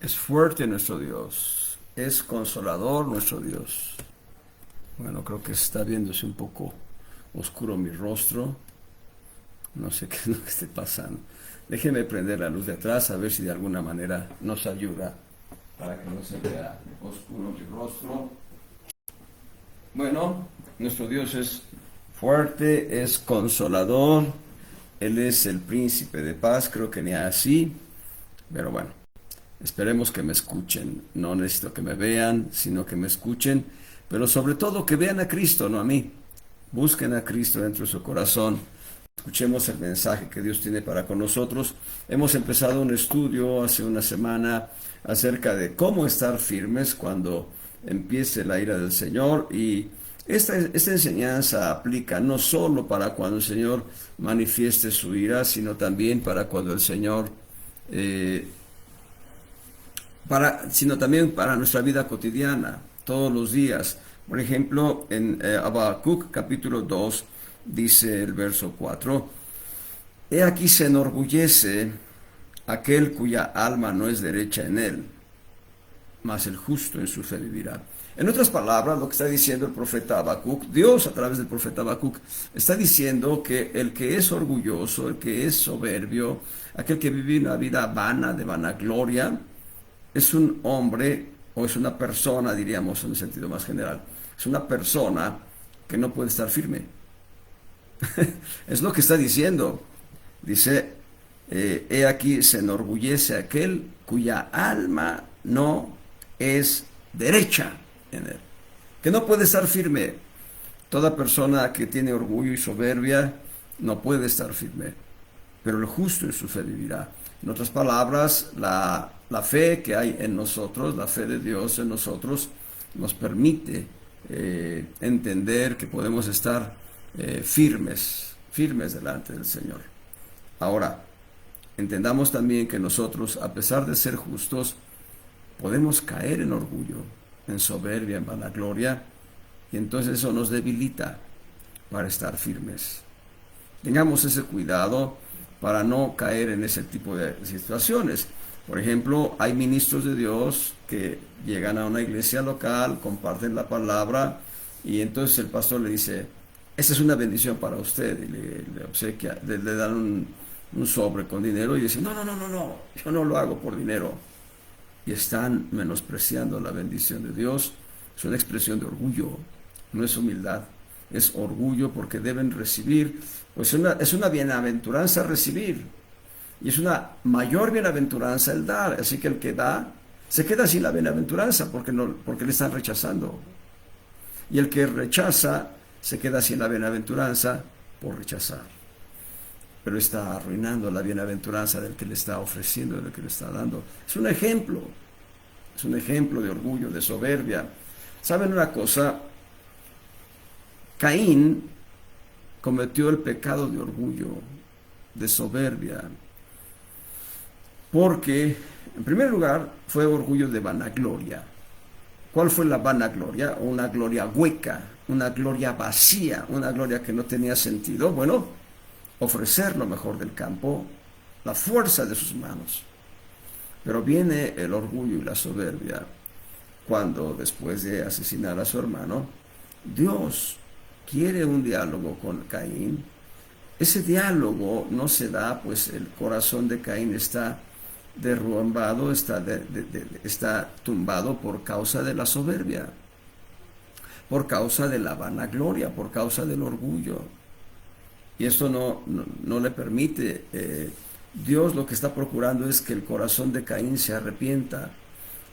Es fuerte nuestro Dios, es consolador nuestro Dios. Bueno, creo que está viéndose un poco oscuro mi rostro. No sé qué es lo que esté pasando. Déjeme prender la luz de atrás a ver si de alguna manera nos ayuda para que no se vea oscuro mi rostro. Bueno, nuestro Dios es fuerte, es consolador. Él es el príncipe de paz, creo que ni así. Pero bueno, esperemos que me escuchen. No necesito que me vean, sino que me escuchen. Pero sobre todo que vean a Cristo, no a mí. Busquen a Cristo dentro de su corazón. Escuchemos el mensaje que Dios tiene para con nosotros. Hemos empezado un estudio hace una semana acerca de cómo estar firmes cuando empiece la ira del Señor, y esta enseñanza aplica no solo para cuando el Señor manifieste su ira, sino también para cuando el Señor eh, sino también para nuestra vida cotidiana, todos los días. Por ejemplo, en Habacuc capítulo 2 dice el verso 4: He aquí se enorgullece aquel cuya alma no es derecha en él, mas el justo en su fe vivirá. En otras palabras, lo que está diciendo el profeta Habacuc, Dios a través del profeta Habacuc, está diciendo que el que es orgulloso, el que es soberbio, aquel que vive una vida vana, de vanagloria, es un hombre, o es una persona, diríamos en el sentido más general, es una persona que no puede estar firme. Es lo que está diciendo. Dice, he aquí se enorgullece aquel cuya alma no es derecha en él, que no puede estar firme. Toda persona que tiene orgullo y soberbia no puede estar firme, pero el justo en su fe vivirá. En otras palabras, la fe que hay en nosotros, la fe de Dios en nosotros, nos permite entender que podemos estar firmes delante del Señor. Ahora, entendamos también que nosotros, a pesar de ser justos, podemos caer en orgullo, en soberbia, en vanagloria, y entonces eso nos debilita para estar firmes. Tengamos ese cuidado para no caer en ese tipo de situaciones. Por ejemplo, hay ministros de Dios que llegan a una iglesia local, comparten la palabra, y entonces el pastor le dice: esta es una bendición para usted, y le obsequia, le dan un sobre con dinero, y dice: no, no, no, no, no, yo no lo hago por dinero. Y están menospreciando la bendición de Dios. Es una expresión de orgullo, no es humildad, es orgullo, porque deben recibir, pues es una bienaventuranza recibir, y es una mayor bienaventuranza el dar. Así que el que da se queda sin la bienaventuranza porque, no, porque le están rechazando, y el que rechaza se queda sin la bienaventuranza por rechazar, pero está arruinando la bienaventuranza del que le está ofreciendo, del que le está dando. Es un ejemplo de orgullo, de soberbia. ¿Saben una cosa? Caín cometió el pecado de orgullo, de soberbia, porque, en primer lugar, fue orgullo de vanagloria. ¿Cuál fue la vanagloria? Una gloria hueca, una gloria vacía, una gloria que no tenía sentido. Bueno, ofrecer lo mejor del campo, la fuerza de sus manos. Pero viene el orgullo y la soberbia cuando, después de asesinar a su hermano, Dios quiere un diálogo con Caín. Ese diálogo no se da, pues el corazón de Caín está derrumbado, está tumbado por causa de la soberbia, por causa de la vanagloria, por causa del orgullo. Y esto no le permite. Dios lo que está procurando es que el corazón de Caín se arrepienta,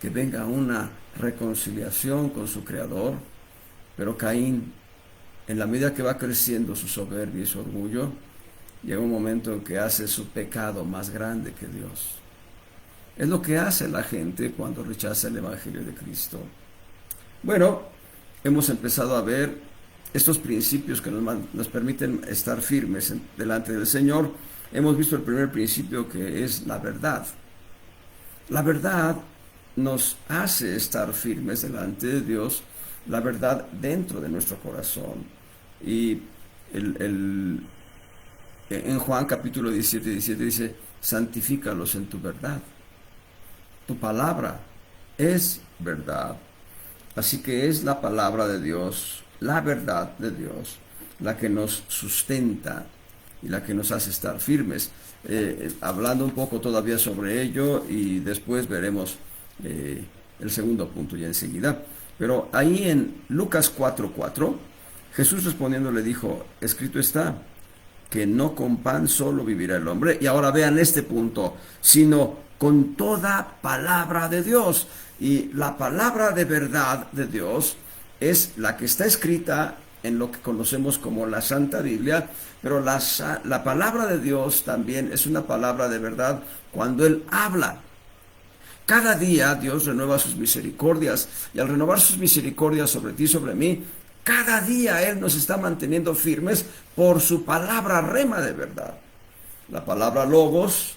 que venga una reconciliación con su Creador. Pero Caín, en la medida que va creciendo su soberbia y su orgullo, llega un momento en que hace su pecado más grande que Dios. Es lo que hace la gente cuando rechaza el Evangelio de Cristo. Bueno, hemos empezado a ver estos principios que nos permiten estar firmes delante del Señor. Hemos visto el primer principio, que es la verdad. La verdad nos hace estar firmes delante de Dios, la verdad dentro de nuestro corazón. Y en Juan capítulo 17 dice: santifícalos en tu verdad. Tu palabra es verdad. Así que es la palabra de Dios, la verdad de Dios, la que nos sustenta y la que nos hace estar firmes. Hablando un poco todavía sobre ello y después veremos el segundo punto ya enseguida. Pero ahí en Lucas 4:4, Jesús respondiendo le dijo, escrito está, que no con pan solo vivirá el hombre. Y ahora vean este punto, sino con toda palabra de Dios. Y la palabra de verdad de Dios es la que está escrita en lo que conocemos como la Santa Biblia, pero la palabra de Dios también es una palabra de verdad cuando Él habla. Cada día Dios renueva sus misericordias y al renovar sus misericordias sobre ti y sobre mí, cada día Él nos está manteniendo firmes por su palabra rema de verdad. La palabra logos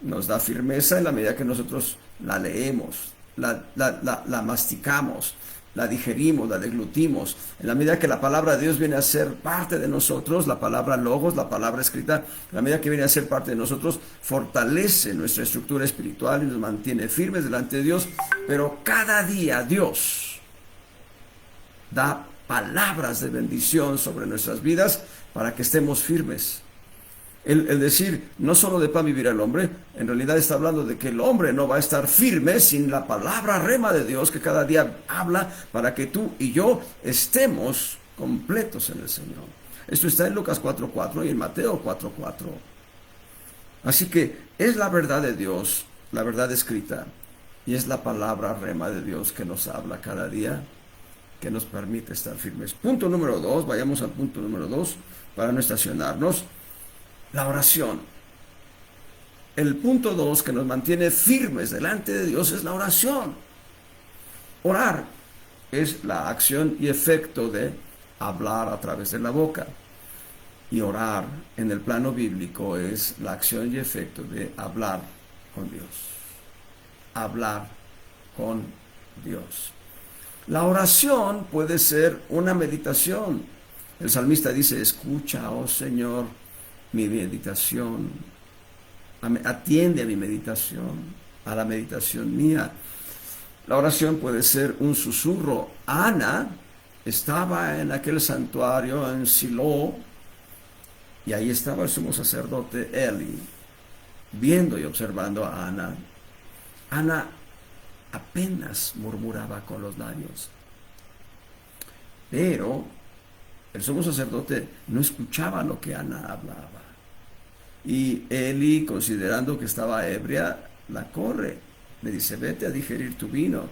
nos da firmeza en la medida que nosotros la leemos, la masticamos, la digerimos, la deglutimos. En la medida que la palabra de Dios viene a ser parte de nosotros, la palabra logos, la palabra escrita, en la medida que viene a ser parte de nosotros, fortalece nuestra estructura espiritual y nos mantiene firmes delante de Dios. Pero cada día Dios da palabras de bendición sobre nuestras vidas para que estemos firmes. El decir, no solo de pan vivirá el hombre, en realidad está hablando de que el hombre no va a estar firme sin la palabra rema de Dios que cada día habla para que tú y yo estemos completos en el Señor. Esto está en Lucas 4:4 y en Mateo 4:4. Así que es la verdad de Dios, la verdad escrita, y es la palabra rema de Dios que nos habla cada día, que nos permite estar firmes. Punto número 2, vayamos al punto número 2 para no estacionarnos. La oración. El punto 2 que nos mantiene firmes delante de Dios es la oración. Orar es la acción y efecto de hablar a través de la boca. Y orar en el plano bíblico es la acción y efecto de hablar con Dios. Hablar con Dios. La oración puede ser una meditación. El salmista dice, escucha, oh Señor, mi meditación, atiende a mi meditación, a la meditación mía. La oración puede ser un susurro. Ana estaba en aquel santuario en Silo y ahí estaba el sumo sacerdote Eli, viendo y observando a Ana. Ana apenas murmuraba con los labios, pero el sumo sacerdote no escuchaba lo que Ana hablaba. Y Eli, considerando que estaba ebria, la corre. Le dice, vete a digerir tu vino.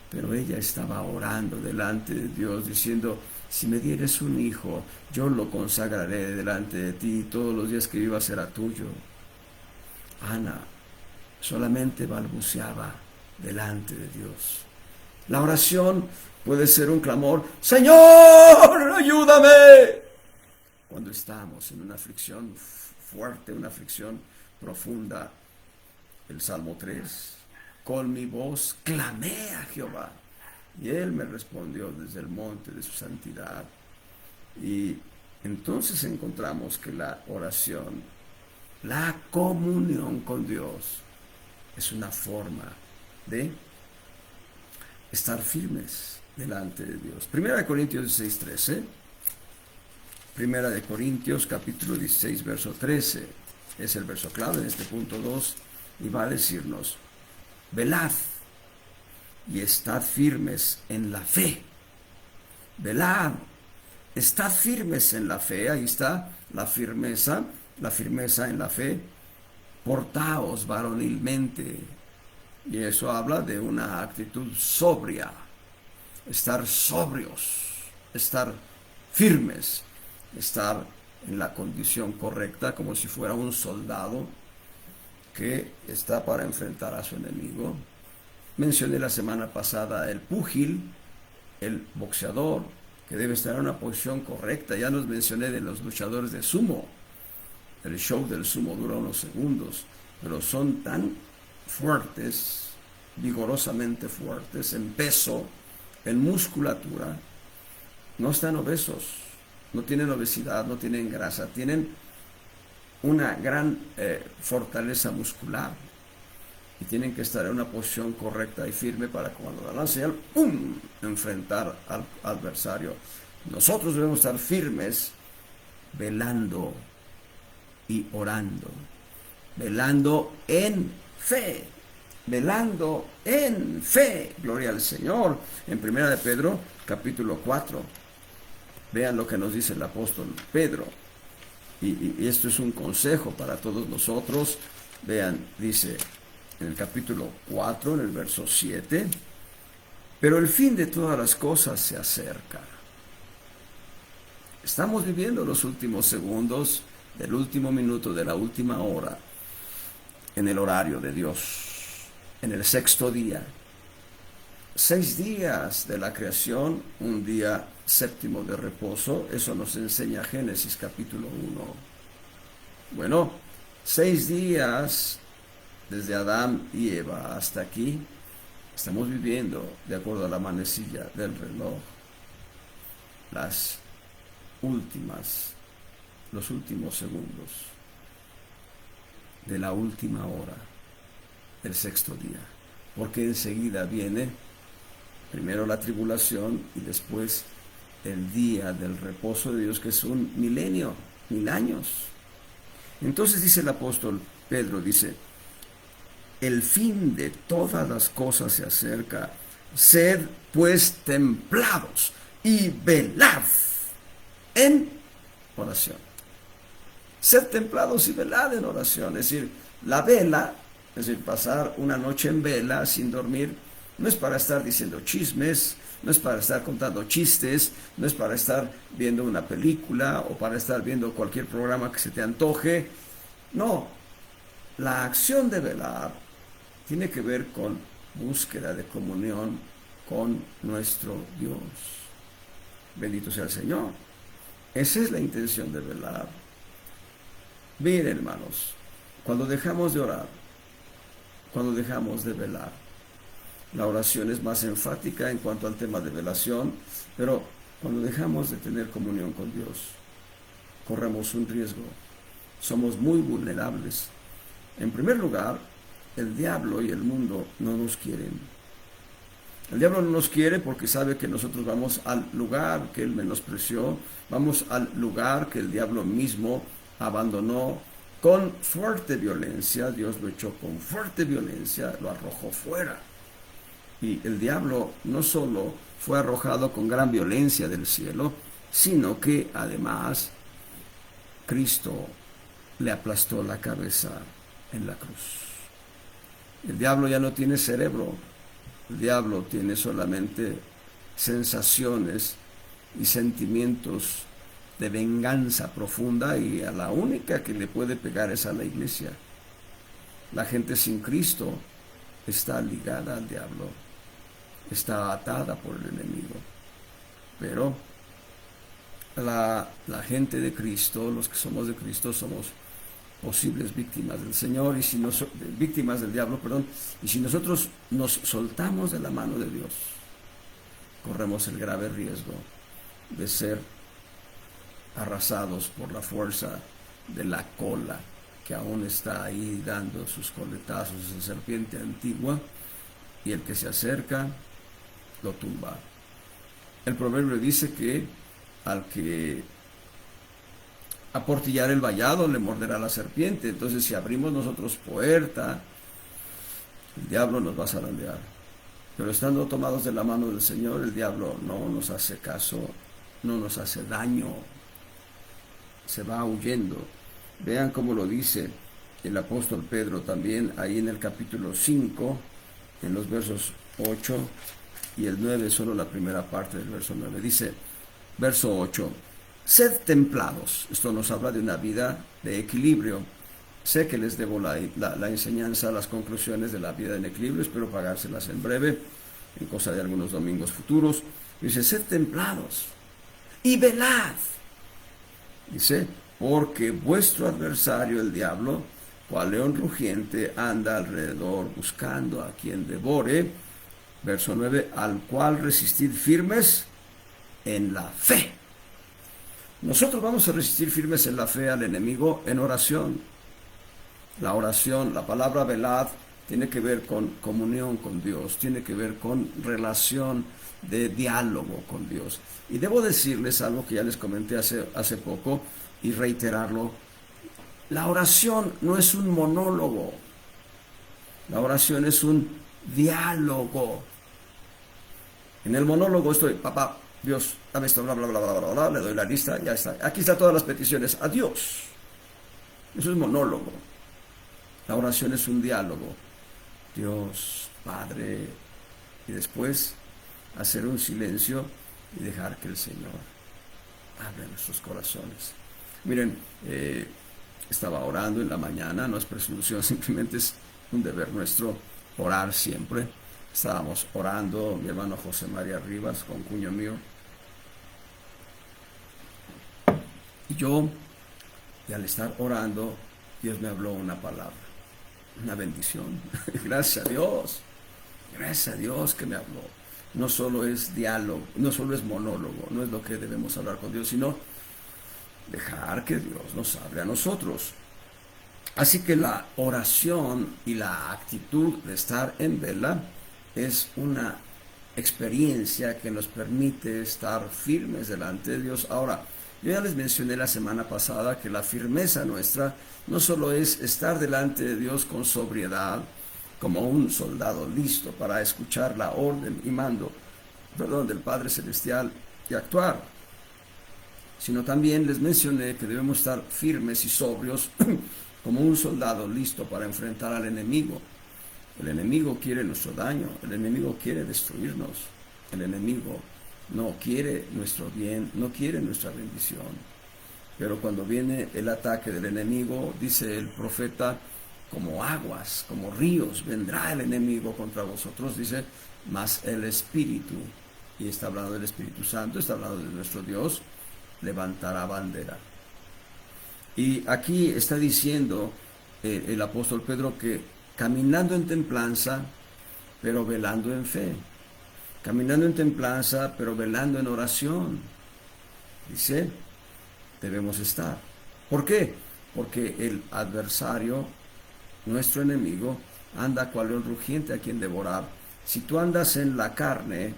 Pero ella estaba orando delante de Dios, diciendo, si me dieres un hijo, yo lo consagraré delante de ti, y todos los días que viva será tuyo. Ana solamente balbuceaba delante de Dios. La oración puede ser un clamor, Señor, ayúdame. Cuando estamos en una aflicción fuerte, una aflicción profunda. El Salmo 3, con mi voz clamé a Jehová, y Él me respondió desde el monte de su santidad. Y entonces encontramos que la oración, la comunión con Dios, es una forma de estar firmes delante de Dios. Primera de Corintios 16:13. Primera de Corintios capítulo 16, verso 13. Es el verso clave en este punto 2 y va a decirnos, velad y estad firmes en la fe. Velad, estad firmes en la fe. Ahí está la firmeza en la fe. Portaos varonilmente. Y eso habla de una actitud sobria, estar sobrios, estar firmes, estar en la condición correcta, como si fuera un soldado que está para enfrentar a su enemigo. Mencioné la semana pasada el púgil, el boxeador, que debe estar en una posición correcta. Ya nos mencioné de los luchadores de sumo. El show del sumo dura unos segundos, pero son tan fuertes, vigorosamente fuertes, en peso, en musculatura. No están obesos, no tienen obesidad, no tienen grasa, tienen una gran fortaleza muscular. y tienen que estar en una posición correcta y firme para cuando da la señal, ¡pum!, enfrentar al adversario. Nosotros debemos estar firmes, velando y orando, velando en fe, velando en fe. Gloria al Señor. En Primera de Pedro, capítulo 4, vean lo que nos dice el apóstol Pedro. Y esto es un consejo para todos nosotros. Vean, dice en el capítulo 4, en el verso 7, pero el fin de todas las cosas se acerca. Estamos viviendo los últimos segundos del último minuto de la última hora en el horario de Dios, en el sexto día. 6 días de la creación, un día séptimo de reposo. Eso nos enseña Génesis capítulo 1. Bueno, 6 días desde Adán y Eva hasta aquí. Estamos viviendo, de acuerdo a la manecilla del reloj, los últimos segundos de la última hora del sexto día, porque enseguida viene primero la tribulación y después el día del reposo de Dios, que es un milenio, 1000 años. Entonces dice el apóstol Pedro, dice, el fin de todas las cosas se acerca, sed pues templados y velad en oración. Sed templados y velad en oración. Es decir, la vela, es decir, pasar una noche en vela sin dormir, no es para estar diciendo chismes, no es para estar contando chistes, no es para estar viendo una película o para estar viendo cualquier programa que se te antoje. No, la acción de velar tiene que ver con búsqueda de comunión con nuestro Dios. Bendito sea el Señor. Esa es la intención de velar. Miren, hermanos, cuando dejamos de orar, cuando dejamos de velar, la oración es más enfática en cuanto al tema de velación, pero cuando dejamos de tener comunión con Dios, corremos un riesgo. Somos muy vulnerables. En primer lugar, el diablo y el mundo no nos quieren. El diablo no nos quiere porque sabe que nosotros vamos al lugar que él menospreció, vamos al lugar que el diablo mismo abandonó con fuerte violencia. Dios lo echó con fuerte violencia, lo arrojó fuera. Y el diablo no solo fue arrojado con gran violencia del cielo, sino que además Cristo le aplastó la cabeza en la cruz. El diablo ya no tiene cerebro, el diablo tiene solamente sensaciones y sentimientos de venganza profunda, y a la única que le puede pegar es a la iglesia. La gente sin Cristo está ligada al diablo, está atada por el enemigo. Pero la gente de Cristo, los que somos de Cristo, somos posibles víctimas del Señor, y si víctimas del diablo, perdón, y si nosotros nos soltamos de la mano de Dios, corremos el grave riesgo de ser arrasados por la fuerza de la cola que aún está ahí dando sus coletazos, esa serpiente antigua, y el que se acerca lo tumba. El proverbio dice que al que aportillar el vallado le morderá la serpiente. Entonces, si abrimos nosotros puerta, el diablo nos va a zarandear. Pero estando tomados de la mano del Señor, el diablo no nos hace caso, no nos hace daño, se va huyendo. Vean cómo lo dice el apóstol Pedro también ahí en el capítulo 5, en los versos 8 y el 9, solo la primera parte del verso 9. Dice, verso 8, sed templados. Esto nos habla de una vida de equilibrio. Sé que les debo la enseñanza, las conclusiones de la vida en equilibrio, espero pagárselas en breve, en cosa de algunos domingos futuros. Dice, sed templados y velad. Dice, porque vuestro adversario, el diablo, cual león rugiente, anda alrededor buscando a quien devore. Verso 9, al cual resistid firmes en la fe. Nosotros vamos a resistir firmes en la fe al enemigo en oración. La oración, la palabra velad, tiene que ver con comunión con Dios, tiene que ver con relación de diálogo con Dios. Y debo decirles algo que ya les comenté hace poco y reiterarlo. La oración no es un monólogo, la oración es un diálogo. En el monólogo estoy, papá, Dios, dame esto, bla, bla, bla, bla, bla, bla, le doy la lista, ya está. Aquí están todas las peticiones, adiós. Eso es monólogo. La oración es un diálogo. Dios, Padre, y después hacer un silencio y dejar que el Señor hable en nuestros corazones. Miren, estaba orando en la mañana, no es presunción, simplemente es un deber nuestro orar siempre. Estábamos orando, mi hermano José María Rivas, con cuño mío, y yo, y al estar orando, Dios me habló una palabra, una bendición. Gracias a Dios que me habló. No solo es diálogo, no solo es monólogo, no es lo que debemos hablar con Dios, sino dejar que Dios nos hable a nosotros. Así que la oración y la actitud de estar en vela es una experiencia que nos permite estar firmes delante de Dios. Ahora, yo ya les mencioné la semana pasada que la firmeza nuestra no solo es estar delante de Dios con sobriedad, como un soldado listo para escuchar la orden y mando, del Padre Celestial y actuar, sino también les mencioné que debemos estar firmes y sobrios como un soldado listo para enfrentar al enemigo. El enemigo quiere nuestro daño, el enemigo quiere destruirnos, el enemigo no quiere nuestro bien, no quiere nuestra bendición. Pero cuando viene el ataque del enemigo, dice el profeta, como aguas, como ríos, vendrá el enemigo contra vosotros, dice, mas el Espíritu, y está hablando del Espíritu Santo, está hablando de nuestro Dios, levantará bandera. Y aquí está diciendo el apóstol Pedro que caminando en templanza, pero velando en fe. Caminando en templanza, pero velando en oración. Dice, debemos estar. ¿Por qué? Porque el adversario, nuestro enemigo, anda cual león rugiente a quien devorar. Si tú andas en la carne,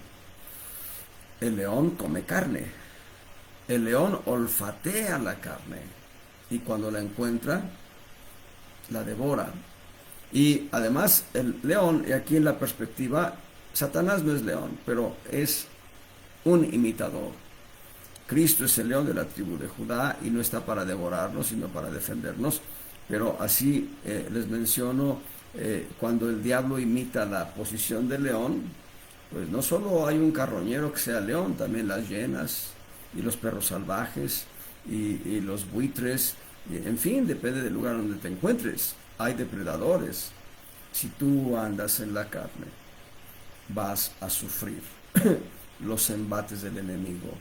el león come carne. El león olfatea la carne y cuando la encuentra, la devora. Y además el león, y aquí en la perspectiva, Satanás no es león, pero es un imitador. Cristo es el león de la tribu de Judá y no está para devorarnos, sino para defendernos. Pero así les menciono, cuando el diablo imita la posición del león, pues no solo hay un carroñero que sea león, también las hienas y los perros salvajes y los buitres, en fin, depende del lugar donde te encuentres. Hay depredadores. Si tú andas en la carne, vas a sufrir los embates del enemigo.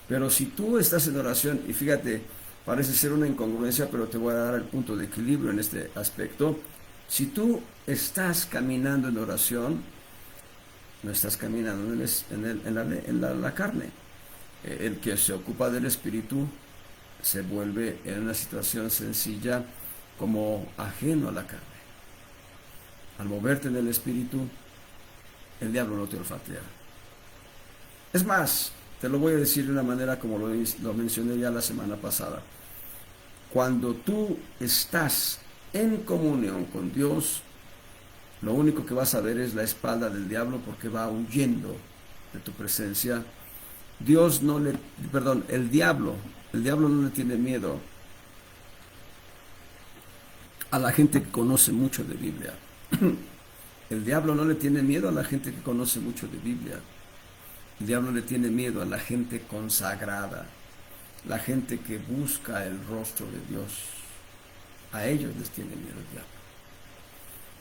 Pero si tú estás en oración, y fíjate, parece ser una incongruencia, pero te voy a dar el punto de equilibrio en este aspecto. Si tú estás caminando en oración, no estás caminando en la carne. El que se ocupa del espíritu se vuelve en una situación sencilla como ajeno a la carne. Al moverte en el espíritu, el diablo no te olfatea. Es más, te lo voy a decir de una manera como lo mencioné ya la semana pasada. Cuando tú estás en comunión con Dios, lo único que vas a ver es la espalda del diablo porque va huyendo de tu presencia. El diablo no le tiene miedo a la gente que conoce mucho de Biblia. El diablo no le tiene miedo a la gente que conoce mucho de Biblia. El diablo le tiene miedo a la gente consagrada, la gente que busca el rostro de Dios. A ellos les tiene miedo el diablo.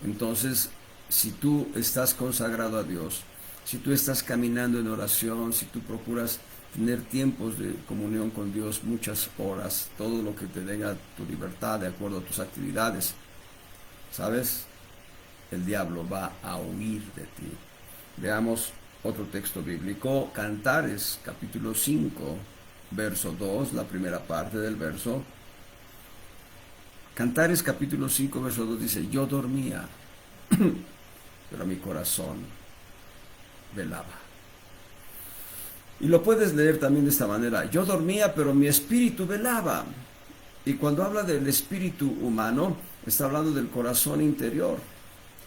Entonces, si tú estás consagrado a Dios, si tú estás caminando en oración, si tú procuras tener tiempos de comunión con Dios, muchas horas, todo lo que te dé tu libertad de acuerdo a tus actividades, ¿sabes? El diablo va a huir de ti. Veamos otro texto bíblico, Cantares, capítulo 5, verso 2, la primera parte del verso. Cantares, capítulo 5, verso 2 dice, yo dormía pero mi corazón velaba. Y lo puedes leer también de esta manera. Yo dormía, pero mi espíritu velaba. Y cuando habla del espíritu humano, está hablando del corazón interior.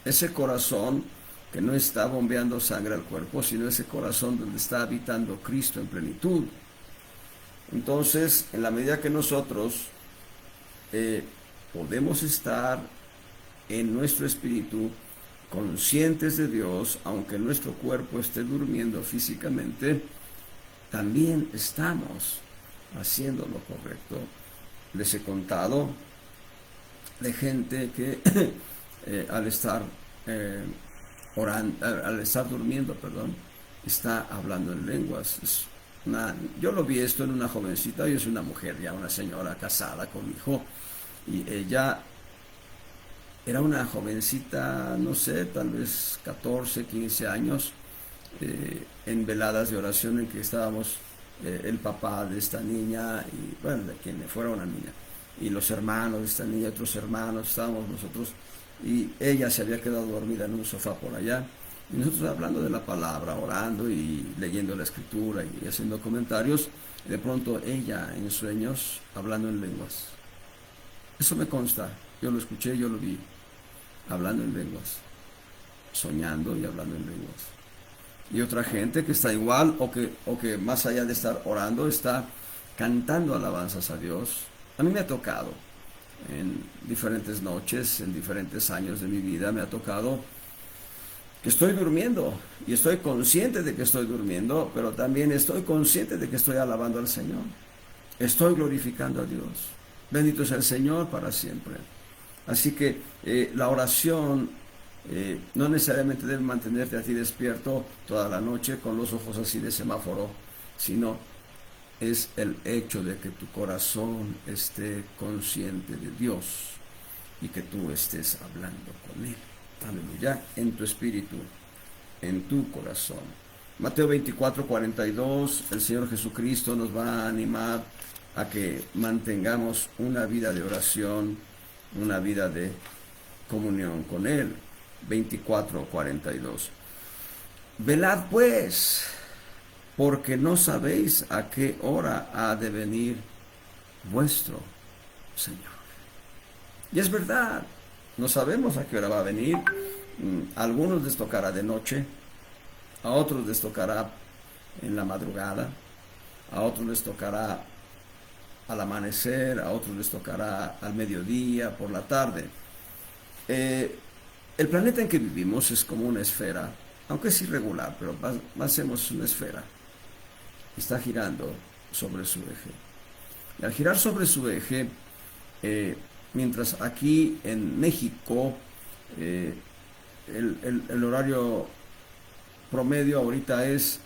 Ese corazón que no está bombeando sangre al cuerpo, sino ese corazón donde está habitando Cristo en plenitud. Entonces, en la medida que nosotros podemos estar en nuestro espíritu conscientes de Dios, aunque nuestro cuerpo esté durmiendo físicamente, también estamos haciendo lo correcto. Les he contado de gente que al estar orando, al estar durmiendo, perdón, está hablando en lenguas. Yo lo vi esto en una jovencita, ella es una mujer, ya una señora casada con hijo, y ella era una jovencita, no sé, tal vez 14, 15 años, en veladas de oración en que estábamos el papá de esta niña, y bueno, de quien fuera una niña, y los hermanos de esta niña, otros hermanos, estábamos nosotros, y ella se había quedado dormida en un sofá por allá, y nosotros hablando de la palabra, orando y leyendo la escritura y haciendo comentarios, de pronto ella en sueños hablando en lenguas. Eso me consta, yo lo escuché, yo lo vi, hablando en lenguas, soñando y hablando en lenguas. Y otra gente que está igual o que más allá de estar orando está cantando alabanzas a Dios. A mí me ha tocado en diferentes noches, en diferentes años de mi vida, me ha tocado que estoy durmiendo y estoy consciente de que estoy durmiendo, pero también estoy consciente de que estoy alabando al Señor. Estoy glorificando a Dios. Bendito sea el Señor para siempre. Así que la oración no necesariamente debe mantenerte a ti despierto toda la noche con los ojos así de semáforo, sino es el hecho de que tu corazón esté consciente de Dios y que tú estés hablando con Él. Aleluya, en tu espíritu, en tu corazón. Mateo 24, 42, el Señor Jesucristo nos va a animar a que mantengamos una vida de oración, una vida de comunión con Él. 24, 42. Velad pues, porque no sabéis a qué hora ha de venir vuestro Señor. Y es verdad, no sabemos a qué hora va a venir. A algunos les tocará de noche, a otros les tocará en la madrugada, a otros les tocará al amanecer, a otros les tocará al mediodía, por la tarde. El planeta en que vivimos es como una esfera, aunque es irregular, pero hacemos una esfera. Está girando sobre su eje. Y al girar sobre su eje, mientras aquí en México el horario promedio ahorita es,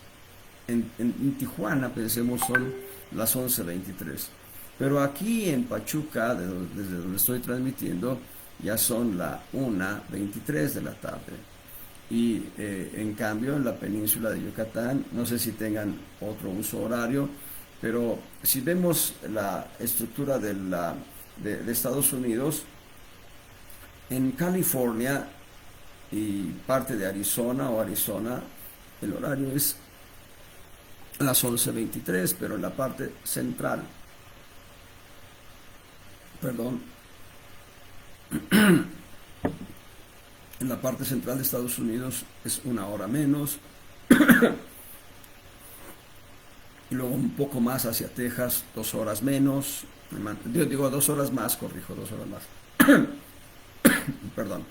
en Tijuana, pensemos, son las 11:23. Pero aquí en Pachuca, desde donde estoy transmitiendo, ya son la 1:23 de la tarde. Y en cambio en la península de Yucatán, no sé si tengan otro uso horario, pero si vemos la estructura de Estados Unidos, en California y parte de Arizona el horario es las 11:23, pero en la parte central, en la parte central de Estados Unidos es una hora menos, y luego un poco más hacia Texas, 2 horas menos, yo digo 2 horas más, corrijo, 2 horas más, perdón.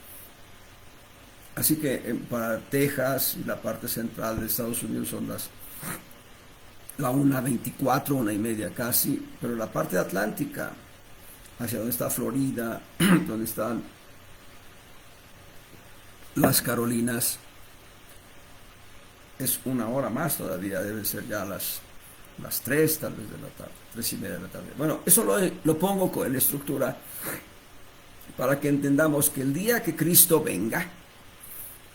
Así que para Texas y la parte central de Estados Unidos son la 1:24, 1:30 casi, pero la parte atlántica, hacia donde está Florida, donde están las Carolinas, es 1 hora más todavía, debe ser ya las 3 tal vez de la tarde, 3:30 de la tarde. Bueno, eso lo pongo en la estructura para que entendamos que el día que Cristo venga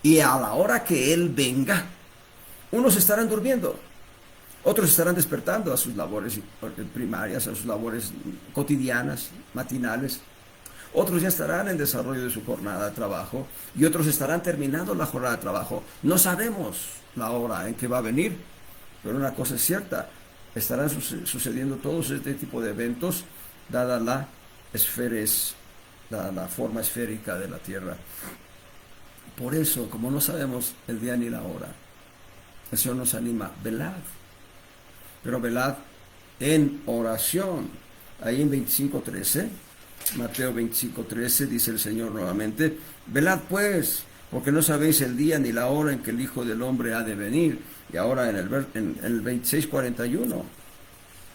y a la hora que Él venga, unos estarán durmiendo, otros estarán despertando a sus labores primarias, a sus labores cotidianas, matinales. Otros ya estarán en desarrollo de su jornada de trabajo y otros estarán terminando la jornada de trabajo. No sabemos la hora en que va a venir, pero una cosa es cierta, estarán sucediendo todos este tipo de eventos dada la forma esférica de la Tierra. Por eso, como no sabemos el día ni la hora, el Señor nos anima, velad, pero velad en oración. Ahí en 25:13, Mateo 25:13, dice el Señor nuevamente, velad pues, porque no sabéis el día ni la hora en que el Hijo del Hombre ha de venir. Y ahora en el 26:41,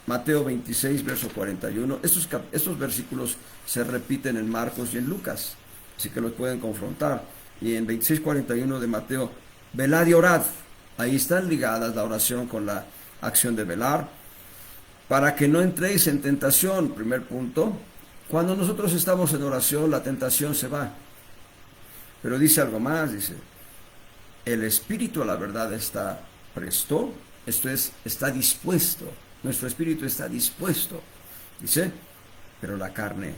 Mateo 26, verso 41, estos versículos se repiten en Marcos y en Lucas, así que los pueden confrontar. Y en 26:41 de Mateo, velad y orad. Ahí están ligadas la oración con la acción de velar, para que no entréis en tentación. Primer punto, cuando nosotros estamos en oración, la tentación se va. Pero dice algo más, dice, el espíritu a la verdad está presto, esto es, está dispuesto, nuestro espíritu está dispuesto, dice, pero la carne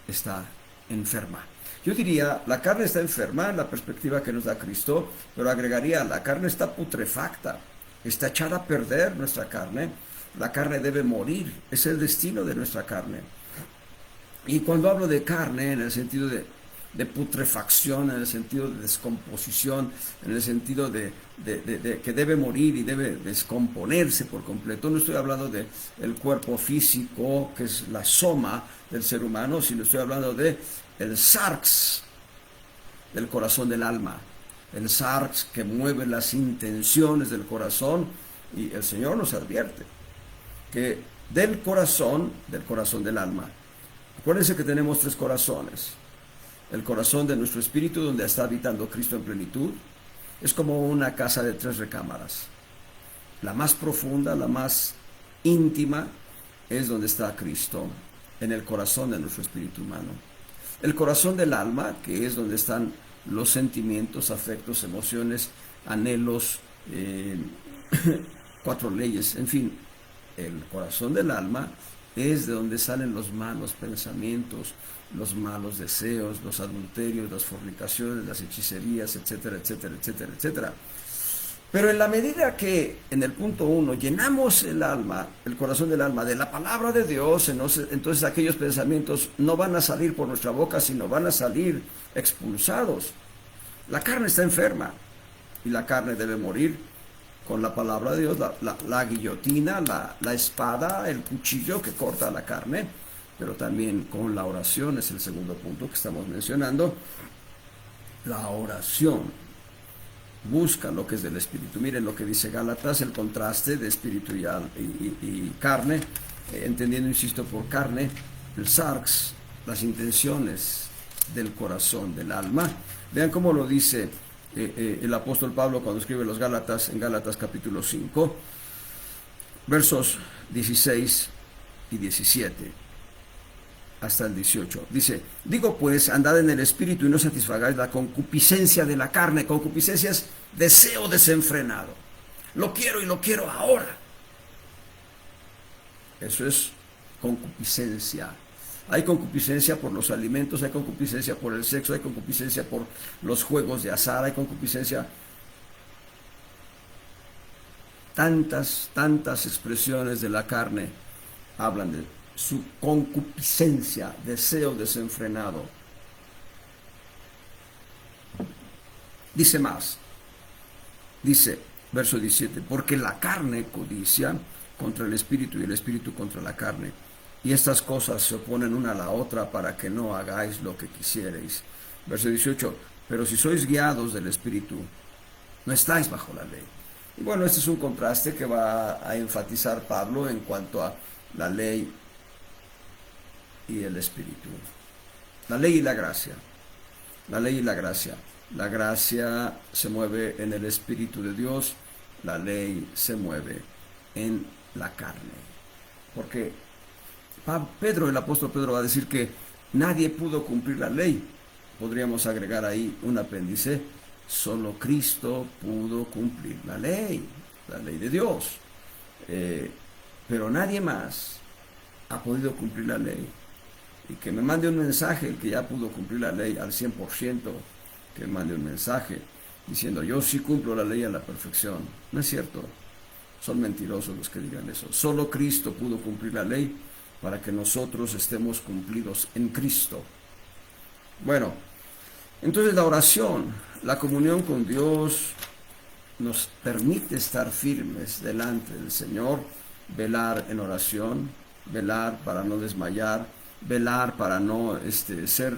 está enferma. Yo diría, la carne está enferma en la perspectiva que nos da Cristo, pero agregaría, la carne está putrefacta, está echada a perder nuestra carne, la carne debe morir, es el destino de nuestra carne. Y cuando hablo de carne, en el sentido de putrefacción, en el sentido de descomposición, en el sentido de que debe morir y debe descomponerse por completo, no estoy hablando de el cuerpo físico, que es la soma del ser humano, sino estoy hablando de el sarx del corazón del alma, el sarx que mueve las intenciones del corazón. Y el Señor nos advierte que del corazón del alma, acuérdense que tenemos 3 corazones. El corazón de nuestro espíritu, donde está habitando Cristo en plenitud, es como una casa de 3 recámaras. La más profunda, la más íntima, es donde está Cristo, en el corazón de nuestro espíritu humano. El corazón del alma, que es donde están los sentimientos, afectos, emociones, anhelos, 4 leyes, en fin, el corazón del alma es de donde salen los malos pensamientos, los malos deseos, los adulterios, las fornicaciones, las hechicerías, etcétera, etcétera, etcétera, etcétera. Pero en la medida que en el punto 1 llenamos el alma, el corazón del alma, de la palabra de Dios, entonces aquellos pensamientos no van a salir por nuestra boca, sino van a salir expulsados. La carne está enferma y la carne debe morir con la palabra de Dios, la guillotina, la espada, el cuchillo que corta la carne, pero también con la oración, es el segundo punto que estamos mencionando. La oración busca lo que es del espíritu. Miren lo que dice Gálatas, el contraste de espíritu y carne, entendiendo, insisto, por carne, el sarx, las intenciones del corazón, del alma. Vean cómo lo dice el apóstol Pablo cuando escribe los Gálatas, en Gálatas capítulo 5, versos 16 y 17 hasta el 18. Dice, digo pues, andad en el espíritu y no satisfagáis la concupiscencia de la carne. Concupiscencia es deseo desenfrenado. Lo quiero y lo quiero ahora. Eso es concupiscencia. Hay concupiscencia por los alimentos, hay concupiscencia por el sexo, hay concupiscencia por los juegos de azar, hay concupiscencia. Tantas expresiones de la carne hablan de su concupiscencia, deseo desenfrenado. Dice más, dice, verso 17, porque la carne codicia contra el espíritu y el espíritu contra la carne, y estas cosas se oponen una a la otra para que no hagáis lo que quisierais. Verso 18, pero si sois guiados del espíritu, no estáis bajo la ley. Y bueno, este es un contraste que va a enfatizar Pablo en cuanto a la ley y el espíritu. La ley y la gracia. La ley y la gracia. La gracia se mueve en el espíritu de Dios, la ley se mueve en la carne. Porque Pedro, el apóstol Pedro, va a decir que nadie pudo cumplir la ley. Podríamos agregar ahí un apéndice, solo Cristo pudo cumplir la ley de Dios. Pero nadie más ha podido cumplir la ley. y que me mande un mensaje, el que ya pudo cumplir la ley al 100%, que me mande un mensaje diciendo yo sí cumplo la ley a la perfección. No es cierto, son mentirosos los que digan eso. Solo Cristo pudo cumplir la ley para que nosotros estemos cumplidos en Cristo. Bueno, entonces la oración, la comunión con Dios nos permite estar firmes delante del Señor, velar en oración, velar para no desmayar, velar para no ser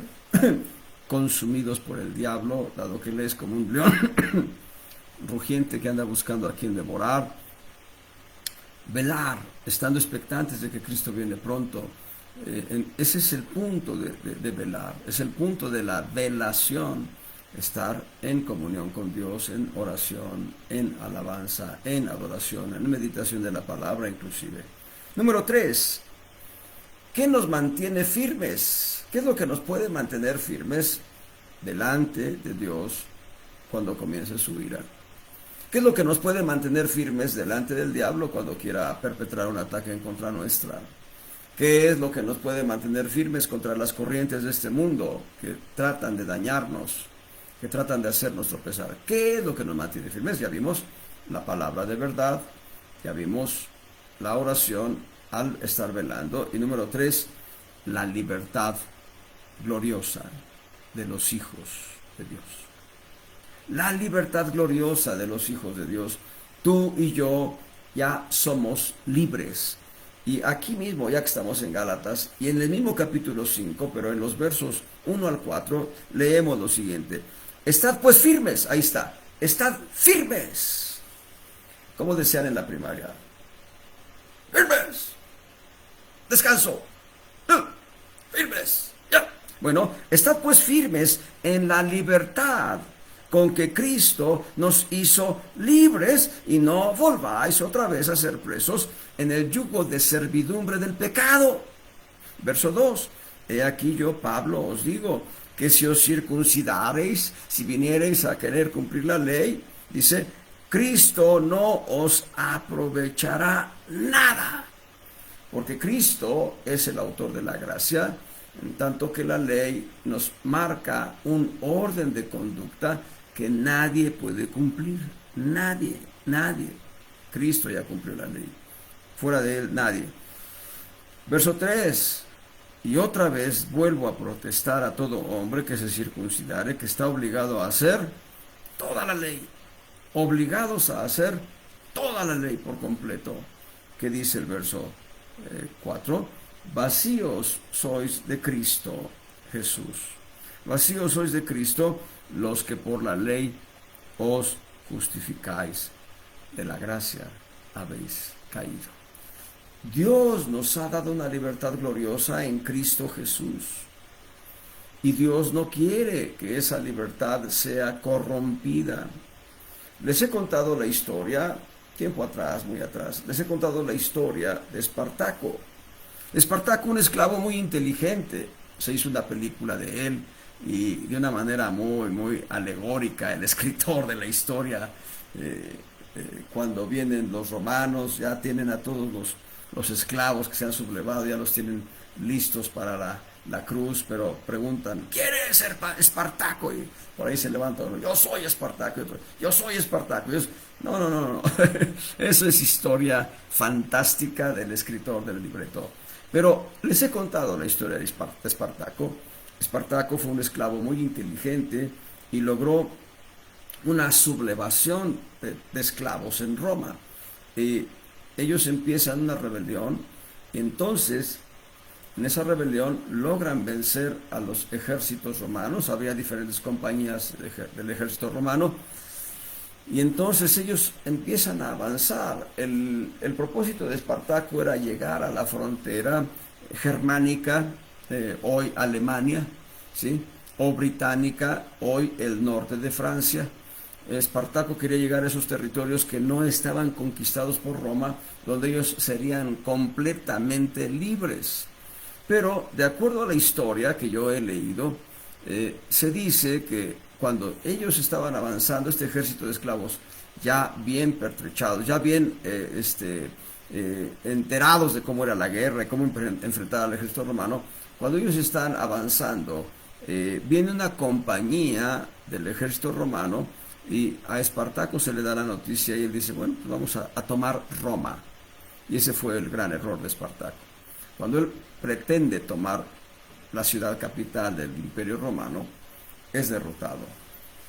consumidos por el diablo, dado que Él es como un león rugiente que anda buscando a quien devorar. Velar, estando expectantes de que Cristo viene pronto. Ese es el punto de velar, es el punto de la velación, estar en comunión con Dios, en oración, en alabanza, en adoración, en meditación de la palabra inclusive. Número 3, ¿qué nos mantiene firmes? ¿Qué es lo que nos puede mantener firmes delante de Dios cuando comience su ira? ¿Qué es lo que nos puede mantener firmes delante del diablo cuando quiera perpetrar un ataque en contra nuestra? ¿Qué es lo que nos puede mantener firmes contra las corrientes de este mundo que tratan de dañarnos, que tratan de hacernos tropezar? ¿Qué es lo que nos mantiene firmes? Ya vimos la palabra de verdad, ya vimos la oración al estar velando. Y número 3, la libertad gloriosa de los hijos de Dios. La libertad gloriosa de los hijos de Dios. Tú y yo ya somos libres. Y aquí mismo, ya que estamos en Gálatas, y en el mismo capítulo 5, pero en los versos 1 al 4, leemos lo siguiente. Estad pues firmes, ahí está, estad firmes. Como decían en la primaria. Firmes. Descanso. Firmes. Ya. Bueno, estad pues firmes en la libertad con que Cristo nos hizo libres, y no volváis otra vez a ser presos en el yugo de servidumbre del pecado. Verso 2. He aquí yo, Pablo, os digo que si os circuncidareis, si viniereis a querer cumplir la ley, dice, Cristo no os aprovechará nada. Porque Cristo es el autor de la gracia, en tanto que la ley nos marca un orden de conducta que nadie puede cumplir. Nadie. Cristo ya cumplió la ley. Fuera de Él, nadie. Verso 3. Y otra vez vuelvo a protestar a todo hombre que se circuncidare, que está obligado a hacer toda la ley. Obligados a hacer toda la ley por completo. ¿Qué dice el verso 4? Vacíos sois de Cristo Jesús. Vacíos sois de Cristo los que por la ley os justificáis. De la gracia habéis caído. Dios nos ha dado una libertad gloriosa en Cristo Jesús. Y Dios no quiere que esa libertad sea corrompida. Les he contado la historia, tiempo atrás, muy atrás, les he contado la historia de Espartaco. Espartaco, un esclavo muy inteligente, se hizo una película de él, y de una manera muy alegórica, el escritor de la historia, cuando vienen los romanos, ya tienen a todos los esclavos que se han sublevado, ya los tienen listos para la cruz, pero preguntan, ¿quién es Espartaco? Y por ahí se levanta uno, yo soy Espartaco, y otro, yo soy Espartaco. No. Eso es historia fantástica del escritor del libreto. Pero les he contado la historia de Espartaco. Espartaco fue un esclavo muy inteligente y logró una sublevación de esclavos en Roma. Ellos empiezan una rebelión, y entonces en esa rebelión logran vencer a los ejércitos romanos. Había diferentes compañías del ejército romano, y entonces ellos empiezan a avanzar. El propósito de Espartaco era llegar a la frontera germánica, hoy Alemania, ¿sí? O británica, hoy el norte de Francia. Espartaco quería llegar a esos territorios que no estaban conquistados por Roma, donde ellos serían completamente libres. Pero de acuerdo a la historia que yo he leído, se dice que cuando ellos estaban avanzando, este ejército de esclavos, ya bien pertrechados, ya bien enterados de cómo era la guerra y cómo enfrentar al ejército romano, Cuando ellos están avanzando, viene una compañía del ejército romano y a Espartaco se le da la noticia y él dice, bueno, pues vamos a tomar Roma. Y ese fue el gran error de Espartaco. Cuando él pretende tomar la ciudad capital del Imperio Romano, es derrotado.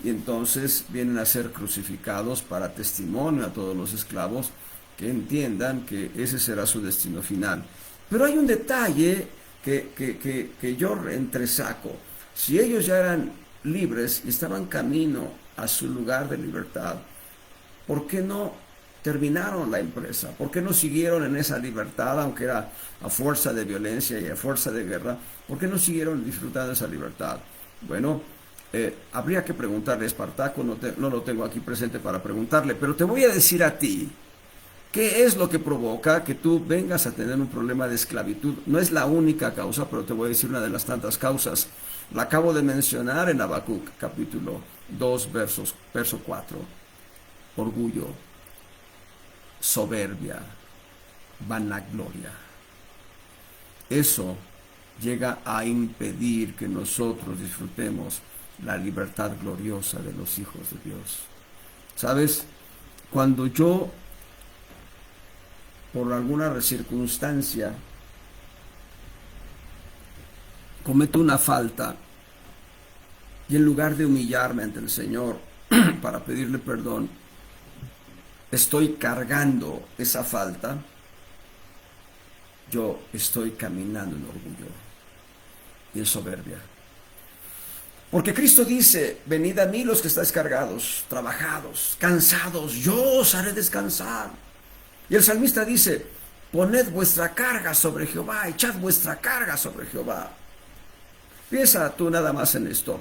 Y entonces vienen a ser crucificados para testimonio a todos los esclavos que entiendan que ese será su destino final. Pero hay un detalle que yo entresaco. Si ellos ya eran libres y estaban camino a su lugar de libertad, ¿por qué no terminaron la empresa? ¿Por qué no siguieron en esa libertad, aunque era a fuerza de violencia y a fuerza de guerra? ¿Por qué no siguieron disfrutando de esa libertad? Bueno, habría que preguntarle a Espartaco, no lo tengo aquí presente para preguntarle, pero te voy a decir a ti, ¿qué es lo que provoca que tú vengas a tener un problema de esclavitud? No es la única causa, pero te voy a decir una de las tantas causas. La acabo de mencionar en Habacuc, capítulo 2, verso 4. Orgullo, soberbia, vanagloria. Eso llega a impedir que nosotros disfrutemos la libertad gloriosa de los hijos de Dios. ¿Sabes? Cuando yo, por alguna circunstancia, cometo una falta y en lugar de humillarme ante el Señor para pedirle perdón, estoy cargando esa falta, yo estoy caminando en orgullo y en soberbia. Porque Cristo dice, venid a mí los que estáis cargados, trabajados, cansados, yo os haré descansar. Y el salmista dice, poned vuestra carga sobre Jehová, echad vuestra carga sobre Jehová. Piensa tú nada más en esto.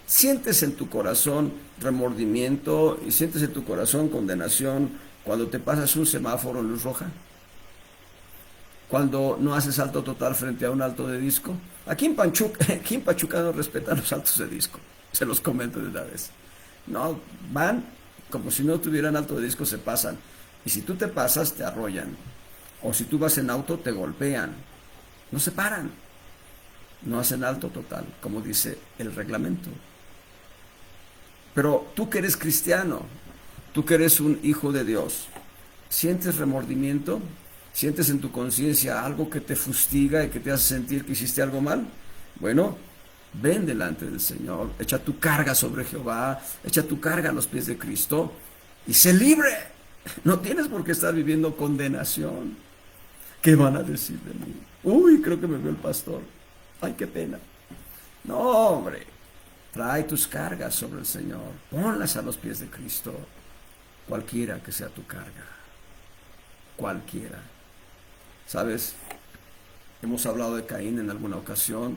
¿Sientes en tu corazón remordimiento y sientes en tu corazón condenación cuando te pasas un semáforo en luz roja? Cuando no haces salto total frente a un alto de disco. Aquí en Pachuca no respetan los saltos de disco. Se los comento de una vez. No, van como si no tuvieran alto de disco, se pasan. Y si tú te pasas, te arrollan. O si tú vas en auto, te golpean. No se paran. No hacen alto total, como dice el reglamento. Pero tú que eres cristiano, tú que eres un hijo de Dios, ¿sientes remordimiento? ¿Sientes en tu conciencia algo que te fustiga y que te hace sentir que hiciste algo mal? Bueno, ven delante del Señor, echa tu carga sobre Jehová, echa tu carga a los pies de Cristo y sé libre. No tienes por qué estar viviendo condenación. ¿Qué van a decir de mí? Uy, creo que me vio el pastor. Ay, qué pena. No, hombre, trae tus cargas sobre el Señor, ponlas a los pies de Cristo, cualquiera que sea tu carga, cualquiera. ¿Sabes? Hemos hablado de Caín en alguna ocasión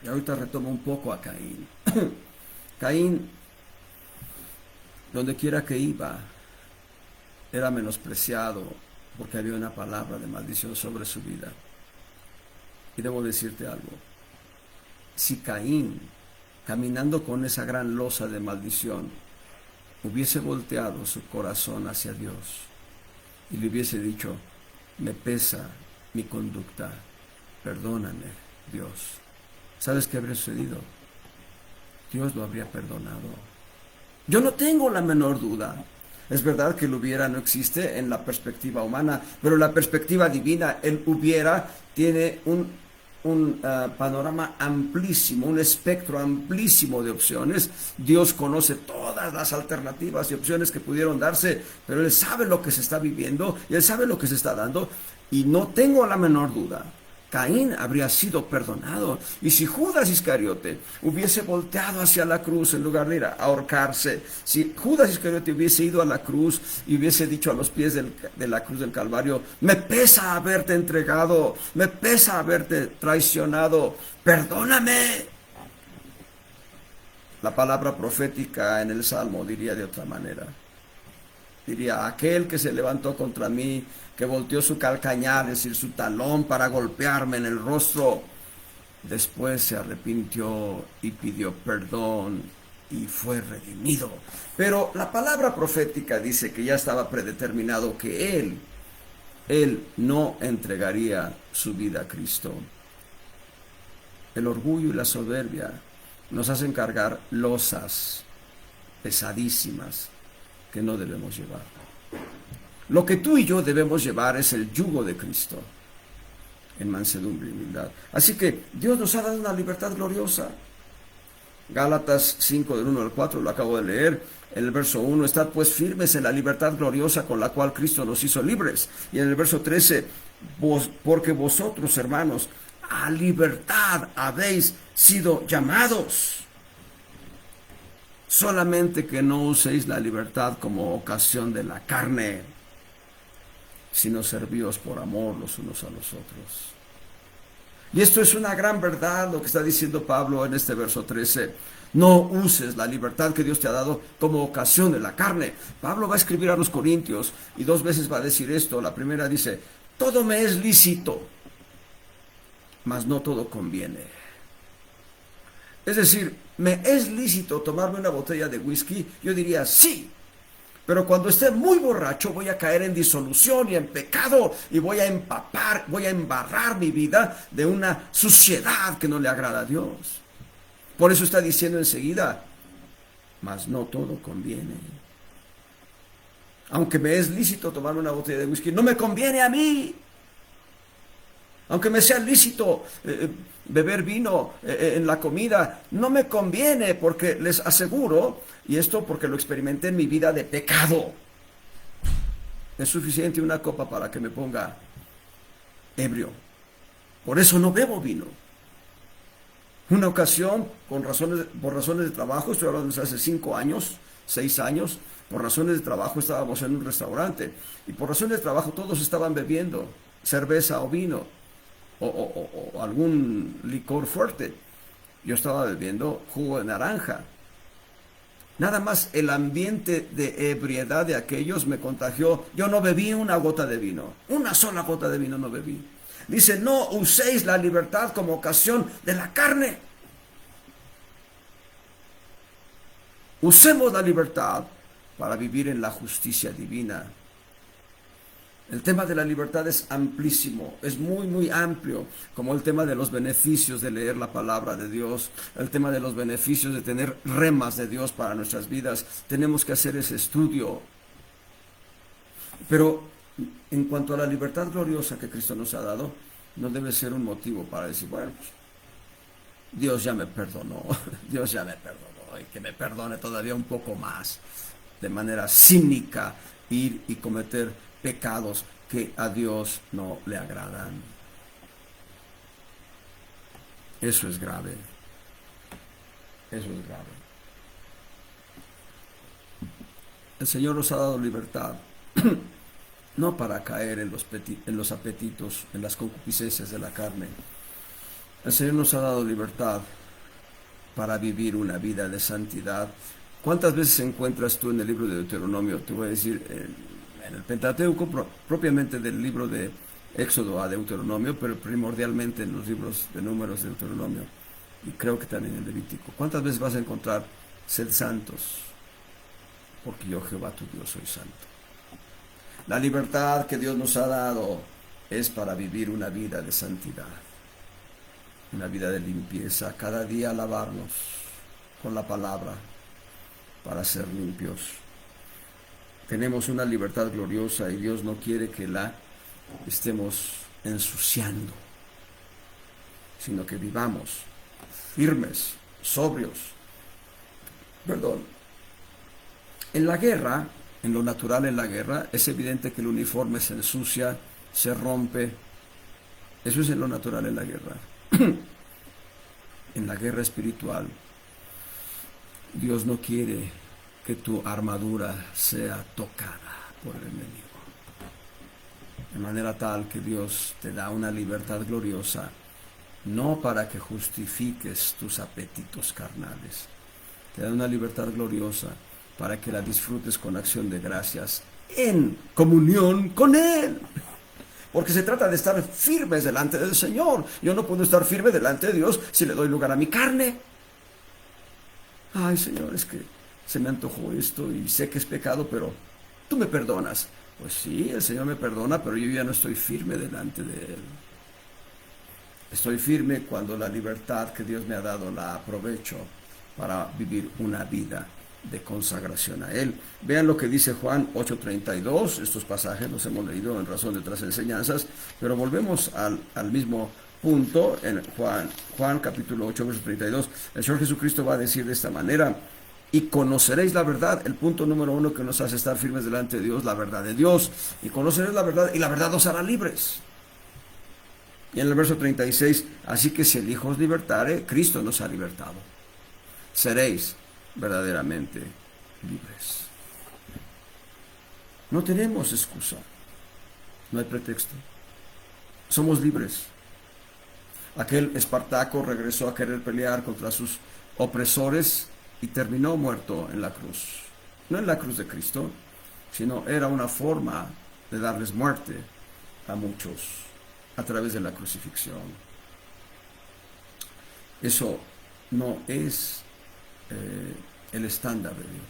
y ahorita retomo un poco a Caín. Caín, donde quiera que iba, era menospreciado porque había una palabra de maldición sobre su vida. Y debo decirte algo, si Caín, caminando con esa gran losa de maldición, hubiese volteado su corazón hacia Dios y le hubiese dicho, me pesa mi conducta, perdóname, Dios. ¿Sabes qué habría sucedido? Dios lo habría perdonado. Yo no tengo la menor duda. Es verdad que el hubiera no existe en la perspectiva humana, pero la perspectiva divina, el hubiera, tiene un panorama amplísimo, un espectro amplísimo de opciones. Dios conoce todas las alternativas y opciones que pudieron darse, pero Él sabe lo que se está viviendo y Él sabe lo que se está dando, y no tengo la menor duda. Caín habría sido perdonado. Y si Judas Iscariote hubiese volteado hacia la cruz en lugar de ir a ahorcarse, si Judas Iscariote hubiese ido a la cruz y hubiese dicho a los pies de la cruz del Calvario, me pesa haberte entregado, me pesa haberte traicionado, perdóname. La palabra profética en el Salmo diría de otra manera. Diría, aquel que se levantó contra mí, que volteó su calcañar, es decir, su talón para golpearme en el rostro, después se arrepintió y pidió perdón y fue redimido. Pero la palabra profética dice que ya estaba predeterminado que él no entregaría su vida a Cristo. El orgullo y la soberbia nos hacen cargar losas pesadísimas que no debemos llevar. Lo que tú y yo debemos llevar es el yugo de Cristo en mansedumbre y humildad. Así que Dios nos ha dado una libertad gloriosa. Gálatas 5 del 1 al 4, lo acabo de leer. En el verso 1, estad pues firmes en la libertad gloriosa con la cual Cristo nos hizo libres. Y en el verso 13, porque vosotros, hermanos, a libertad habéis sido llamados. Solamente que no uséis la libertad como ocasión de la carne, sino servíos por amor los unos a los otros. Y esto es una gran verdad, lo que está diciendo Pablo en este verso 13. No uses la libertad que Dios te ha dado como ocasión de la carne. Pablo va a escribir a los Corintios y 2 veces va a decir esto. La primera dice, todo me es lícito, mas no todo conviene. Es decir, ¿me es lícito tomarme una botella de whisky? Yo diría sí. Pero cuando esté muy borracho voy a caer en disolución y en pecado y voy a embarrar mi vida de una suciedad que no le agrada a Dios. Por eso está diciendo enseguida, mas no todo conviene. Aunque me es lícito tomarme una botella de whisky, no me conviene a mí. Aunque me sea lícito beber vino en la comida, no me conviene, porque les aseguro, y esto porque lo experimenté en mi vida de pecado, es suficiente una copa para que me ponga ebrio. Por eso no bebo vino. Una ocasión, por razones de trabajo, estoy hablando de hace 5 años, 6 años, por razones de trabajo estábamos en un restaurante, y por razones de trabajo todos estaban bebiendo cerveza o vino, o algún licor fuerte. Yo estaba bebiendo jugo de naranja. Nada más el ambiente de ebriedad de aquellos me contagió. Yo no bebí una gota de vino, una sola gota de vino no bebí. Dice, no uséis la libertad como ocasión de la carne. Usemos la libertad para vivir en la justicia divina. El tema de la libertad es amplísimo, es muy, muy amplio, como el tema de los beneficios de leer la palabra de Dios, el tema de los beneficios de tener remas de Dios para nuestras vidas. Tenemos que hacer ese estudio. Pero en cuanto a la libertad gloriosa que Cristo nos ha dado, no debe ser un motivo para decir, bueno, pues, Dios ya me perdonó, Dios ya me perdonó, y que me perdone todavía un poco más, de manera cínica, ir y cometer pecados que a Dios no le agradan. Eso es grave. Eso es grave. El Señor nos ha dado libertad, no para caer en los apetitos, en las concupiscencias de la carne. El Señor nos ha dado libertad para vivir una vida de santidad. ¿Cuántas veces encuentras tú en el libro de Deuteronomio? Te voy a decir, en el Pentateuco, propiamente del libro de Éxodo a Deuteronomio, pero primordialmente en los libros de Números de Deuteronomio, y creo que también en Levítico. ¿Cuántas veces vas a encontrar, sed santos, porque yo Jehová tu Dios soy santo? La libertad que Dios nos ha dado es para vivir una vida de santidad, una vida de limpieza, cada día lavarnos con la palabra para ser limpios. Tenemos una libertad gloriosa y Dios no quiere que la estemos ensuciando, sino que vivamos firmes, sobrios. En la guerra, en lo natural en la guerra, es evidente que el uniforme se ensucia, se rompe. Eso es en lo natural en la guerra. En la guerra espiritual, Dios no quiere que tu armadura sea tocada por el enemigo. De manera tal que Dios te da una libertad gloriosa, no para que justifiques tus apetitos carnales. Te da una libertad gloriosa para que la disfrutes con acción de gracias en comunión con Él. Porque se trata de estar firmes delante del Señor. Yo no puedo estar firme delante de Dios si le doy lugar a mi carne. Ay, Señor, es que se me antojó esto y sé que es pecado, pero tú me perdonas. Pues sí, el Señor me perdona, pero yo ya no estoy firme delante de Él. Estoy firme cuando la libertad que Dios me ha dado la aprovecho para vivir una vida de consagración a Él. Vean lo que dice Juan 8:32. Estos pasajes los hemos leído en razón de otras enseñanzas, pero volvemos al mismo punto en Juan capítulo 8, verso 32. El Señor Jesucristo va a decir de esta manera: y conoceréis la verdad. El punto número uno que nos hace estar firmes delante de Dios, la verdad de Dios. Y conoceréis la verdad, y la verdad os hará libres. Y en el verso 36, así que si el Hijo os libertare, Cristo nos ha libertado. Seréis verdaderamente libres. No tenemos excusa. No hay pretexto. Somos libres. Aquel Espartaco regresó a querer pelear contra sus opresores y terminó muerto en la cruz. No en la cruz de Cristo, sino era una forma de darles muerte a muchos a través de la crucifixión. Eso no es el estándar de Dios.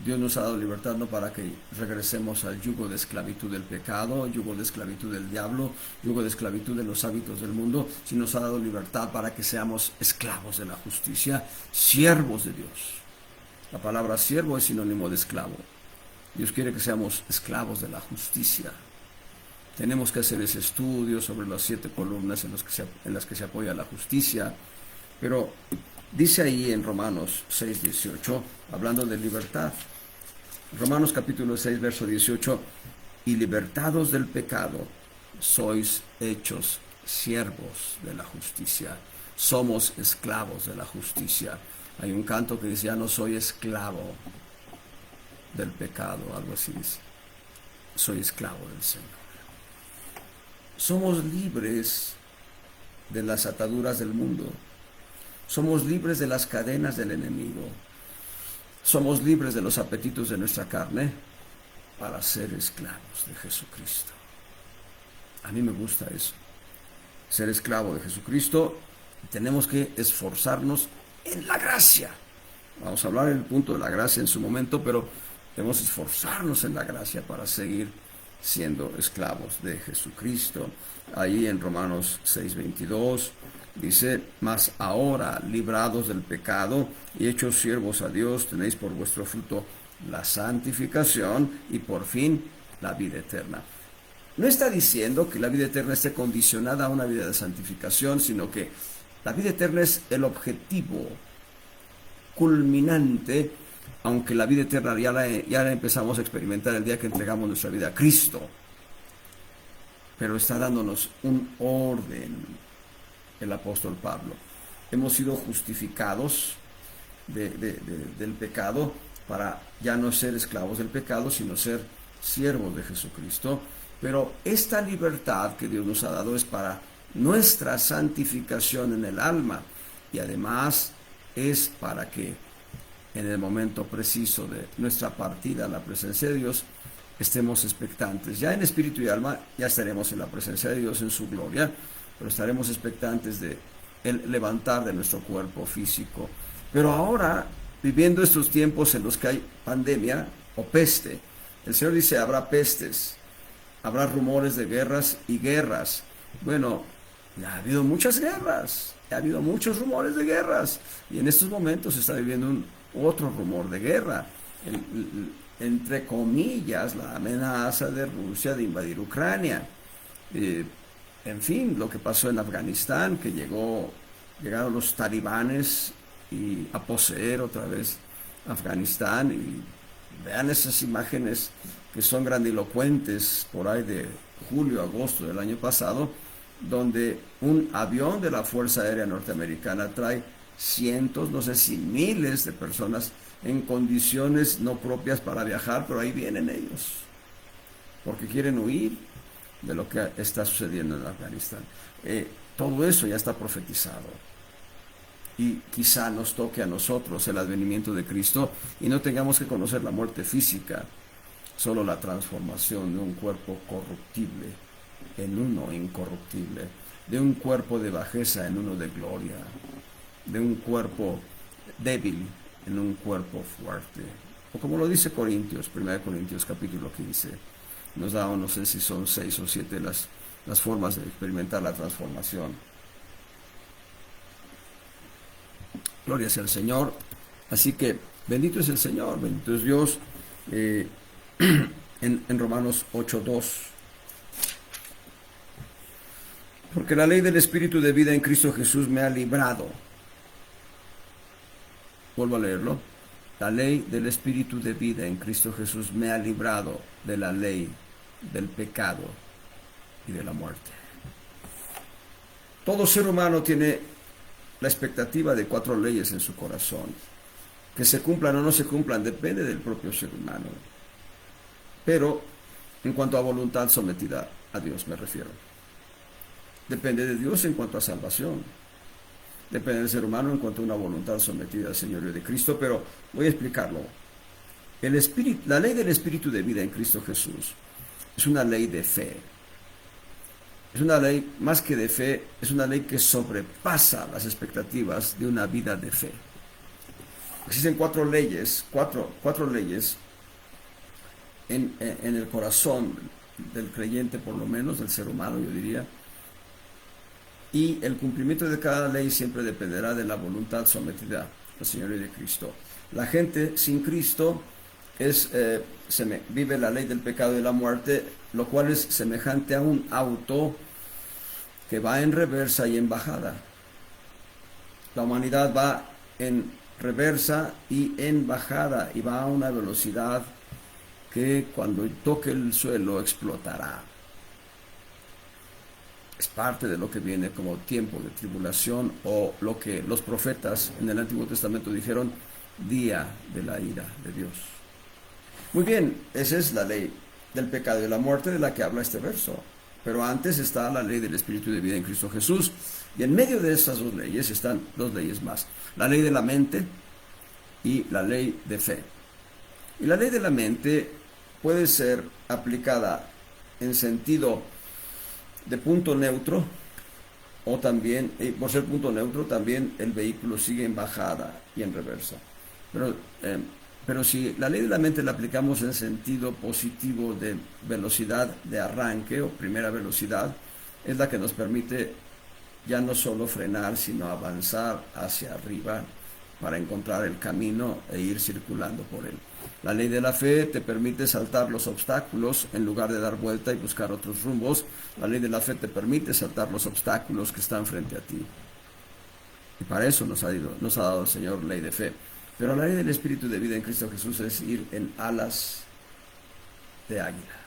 Dios nos ha dado libertad no para que regresemos al yugo de esclavitud del pecado, yugo de esclavitud del diablo, yugo de esclavitud de los hábitos del mundo, sino nos ha dado libertad para que seamos esclavos de la justicia, siervos de Dios. La palabra siervo es sinónimo de esclavo. Dios quiere que seamos esclavos de la justicia. Tenemos que hacer ese estudio sobre las 7 columnas en las que se apoya la justicia, pero dice ahí en Romanos 6:18, hablando de libertad, Romanos capítulo 6, verso 18, y libertados del pecado, sois hechos siervos de la justicia. Somos esclavos de la justicia. Hay un canto que dice: ya no soy esclavo del pecado, algo así dice. Soy esclavo del Señor. Somos libres de las ataduras del mundo. Somos libres de las cadenas del enemigo. Somos libres de los apetitos de nuestra carne para ser esclavos de Jesucristo. A mí me gusta eso. Ser esclavo de Jesucristo. Tenemos que esforzarnos en la gracia. Vamos a hablar del punto de la gracia en su momento, pero debemos esforzarnos en la gracia para seguir siendo esclavos de Jesucristo. Ahí en Romanos 6:22 dice: mas ahora, librados del pecado y hechos siervos a Dios, tenéis por vuestro fruto la santificación y por fin la vida eterna. No está diciendo que la vida eterna esté condicionada a una vida de santificación, sino que la vida eterna es el objetivo culminante, aunque la vida eterna ya la empezamos a experimentar el día que entregamos nuestra vida a Cristo. Pero está dándonos un orden el apóstol Pablo. Hemos sido justificados del pecado para ya no ser esclavos del pecado, sino ser siervos de Jesucristo. Pero esta libertad que Dios nos ha dado es para nuestra santificación en el alma, y además es para que en el momento preciso de nuestra partida a la presencia de Dios estemos expectantes. Ya en espíritu y alma ya estaremos en la presencia de Dios en su gloria, pero estaremos expectantes de el levantar de nuestro cuerpo físico. Pero ahora, viviendo estos tiempos en los que hay pandemia o peste, el Señor dice: habrá pestes, habrá rumores de guerras y guerras. Bueno, ya ha habido muchas guerras, ha habido muchos rumores de guerras, y en estos momentos se está viviendo otro rumor de guerra, entre comillas, la amenaza de Rusia de invadir Ucrania. En fin, lo que pasó en Afganistán, que llegaron los talibanes a poseer otra vez Afganistán, y vean esas imágenes que son grandilocuentes por ahí de julio, agosto del año pasado, donde un avión de la Fuerza Aérea Norteamericana trae cientos, no sé si miles de personas en condiciones no propias para viajar, pero ahí vienen ellos, porque quieren huir de lo que está sucediendo en Afganistán. Todo eso ya está profetizado, y quizá nos toque a nosotros el advenimiento de Cristo y no tengamos que conocer la muerte física, solo la transformación de un cuerpo corruptible en uno incorruptible, de un cuerpo de bajeza en uno de gloria, de un cuerpo débil en un cuerpo fuerte. O como lo dice Corintios, 1 Corintios capítulo 15, nos da, no sé si son 6 o 7 las las formas de experimentar la transformación. Gloria sea al Señor. Así que bendito es el Señor, bendito es Dios. En Romanos 8:2. Porque la ley del Espíritu de vida en Cristo Jesús me ha librado. Vuelvo a leerlo. La ley del Espíritu de vida en Cristo Jesús me ha librado de la ley del pecado y de la muerte. Todo ser humano tiene la expectativa de 4 leyes en su corazón. Que se cumplan o no se cumplan depende del propio ser humano. Pero en cuanto a voluntad sometida a Dios me refiero. Depende de Dios en cuanto a salvación. Depende del ser humano en cuanto a una voluntad sometida al señorío de Cristo, pero voy a explicarlo. La ley del Espíritu de vida en Cristo Jesús es una ley de fe. Es una ley, más que de fe, es una ley que sobrepasa las expectativas de una vida de fe. Existen 4 leyes, cuatro leyes en el corazón del creyente, por lo menos, del ser humano, yo diría. Y el cumplimiento de cada ley siempre dependerá de la voluntad sometida al señorío de Cristo. La gente sin Cristo vive la ley del pecado y de la muerte, lo cual es semejante a un auto que va en reversa y en bajada. La humanidad va en reversa y en bajada y va a una velocidad que cuando toque el suelo explotará. Es parte de lo que viene como tiempo de tribulación, o lo que los profetas en el Antiguo Testamento dijeron, día de la ira de Dios. Muy bien, esa es la ley del pecado y de la muerte de la que habla este verso. Pero antes está la ley del Espíritu de vida en Cristo Jesús. Y en medio de esas 2 leyes están 2 leyes más. La ley de la mente y la ley de fe. Y la ley de la mente puede ser aplicada en sentido de punto neutro, o también, por ser punto neutro, también el vehículo sigue en bajada y en reversa. Pero si la ley de la mente la aplicamos en sentido positivo de velocidad de arranque o primera velocidad, es la que nos permite ya no solo frenar, sino avanzar hacia arriba para encontrar el camino e ir circulando por él. La ley de la fe te permite saltar los obstáculos en lugar de dar vuelta y buscar otros rumbos. La ley de la fe te permite saltar los obstáculos que están frente a ti. Y para eso nos ha dado el Señor ley de fe. Pero la ley del Espíritu de vida en Cristo Jesús es ir en alas de águila.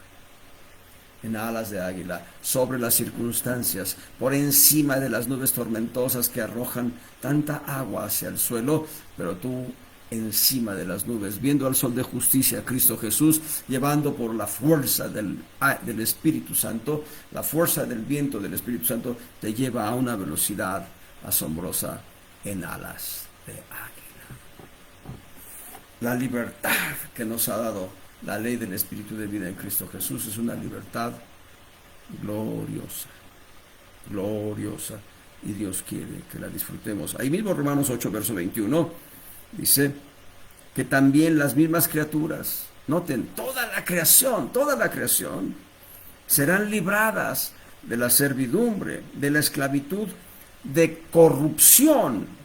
En alas de águila, sobre las circunstancias, por encima de las nubes tormentosas que arrojan tanta agua hacia el suelo, pero tú encima de las nubes, viendo al sol de justicia, Cristo Jesús, llevando por la fuerza del Espíritu Santo, la fuerza del viento del Espíritu Santo, te lleva a una velocidad asombrosa en alas de águila. La libertad que nos ha dado la ley del Espíritu de vida en Cristo Jesús es una libertad gloriosa, gloriosa, y Dios quiere que la disfrutemos. Ahí mismo Romanos 8, verso 21, dice que también las mismas criaturas, noten, toda la creación, serán libradas de la servidumbre, de la esclavitud, de corrupción.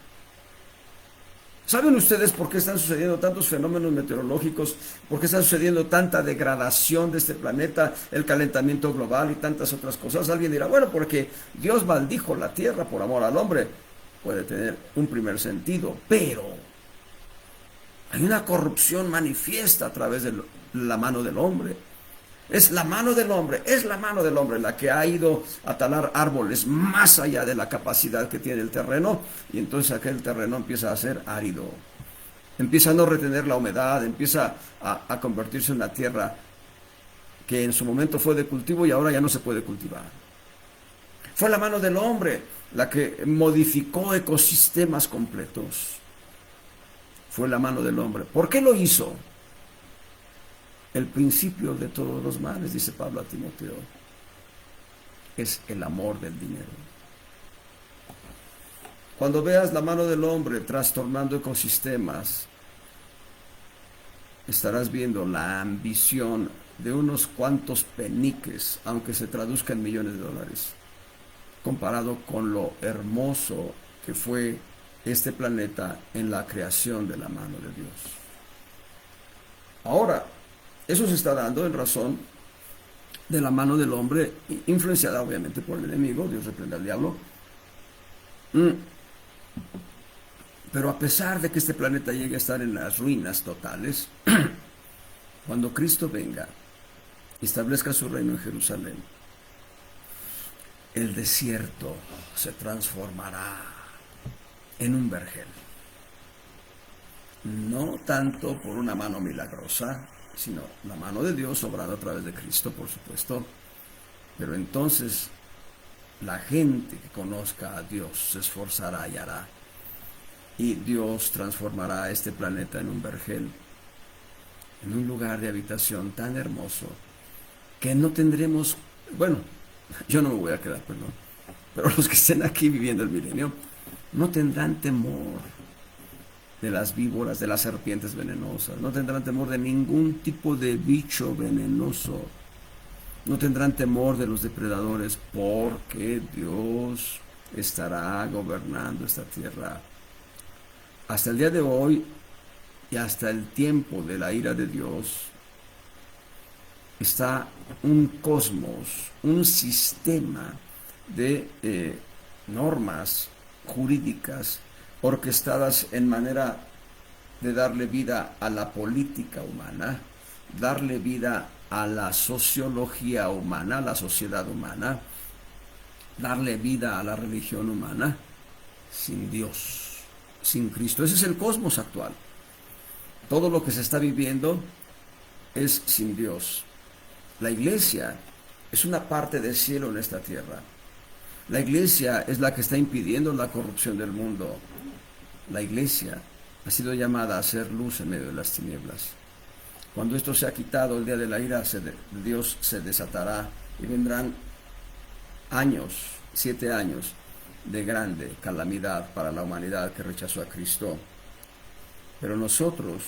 ¿Saben ustedes por qué están sucediendo tantos fenómenos meteorológicos? ¿Por qué está sucediendo tanta degradación de este planeta, el calentamiento global y tantas otras cosas? Alguien dirá, bueno, porque Dios maldijo la tierra por amor al hombre. Puede tener un primer sentido, pero hay una corrupción manifiesta a través de la mano del hombre. Es la mano del hombre la que ha ido a talar árboles más allá de la capacidad que tiene el terreno, y entonces aquel terreno empieza a ser árido, empieza a no retener la humedad, empieza a convertirse en una tierra que en su momento fue de cultivo y ahora ya no se puede cultivar. Fue la mano del hombre la que modificó ecosistemas completos. Fue la mano del hombre. ¿Por qué lo hizo? El principio de todos los males, dice Pablo a Timoteo, es el amor del dinero. Cuando veas la mano del hombre trastornando ecosistemas, estarás viendo la ambición de unos cuantos peniques, aunque se traduzca en millones de dólares, comparado con lo hermoso que fue este planeta en la creación de la mano de Dios. Ahora, eso se está dando en razón de la mano del hombre, influenciada obviamente por el enemigo. Dios reprende al diablo. Pero a pesar de que este planeta llegue a estar en las ruinas totales, cuando Cristo venga y establezca su reino en Jerusalén, el desierto se transformará en un vergel. No tanto por una mano milagrosa, sino la mano de Dios obrando a través de Cristo, por supuesto. Pero entonces la gente que conozca a Dios se esforzará y hará. Y Dios transformará este planeta en un vergel, en un lugar de habitación tan hermoso que no tendremos, bueno, yo no me voy a quedar, perdón, pero los que estén aquí viviendo el milenio no tendrán temor de las víboras, de las serpientes venenosas, no tendrán temor de ningún tipo de bicho venenoso, no tendrán temor de los depredadores, porque Dios estará gobernando esta tierra. Hasta el día de hoy y hasta el tiempo de la ira de Dios está un cosmos, un sistema de normas jurídicas orquestadas en manera de darle vida a la política humana, darle vida a la sociología humana, a la sociedad humana, darle vida a la religión humana, sin Dios, sin Cristo. Ese es el cosmos actual. Todo lo que se está viviendo es sin Dios. La iglesia es una parte del cielo en esta tierra. La iglesia es la que está impidiendo la corrupción del mundo. La iglesia ha sido llamada a ser luz en medio de las tinieblas. Cuando esto se ha quitado, el día de la ira de Dios se desatará y vendrán años, 7 años de grande calamidad para la humanidad que rechazó a Cristo. Pero nosotros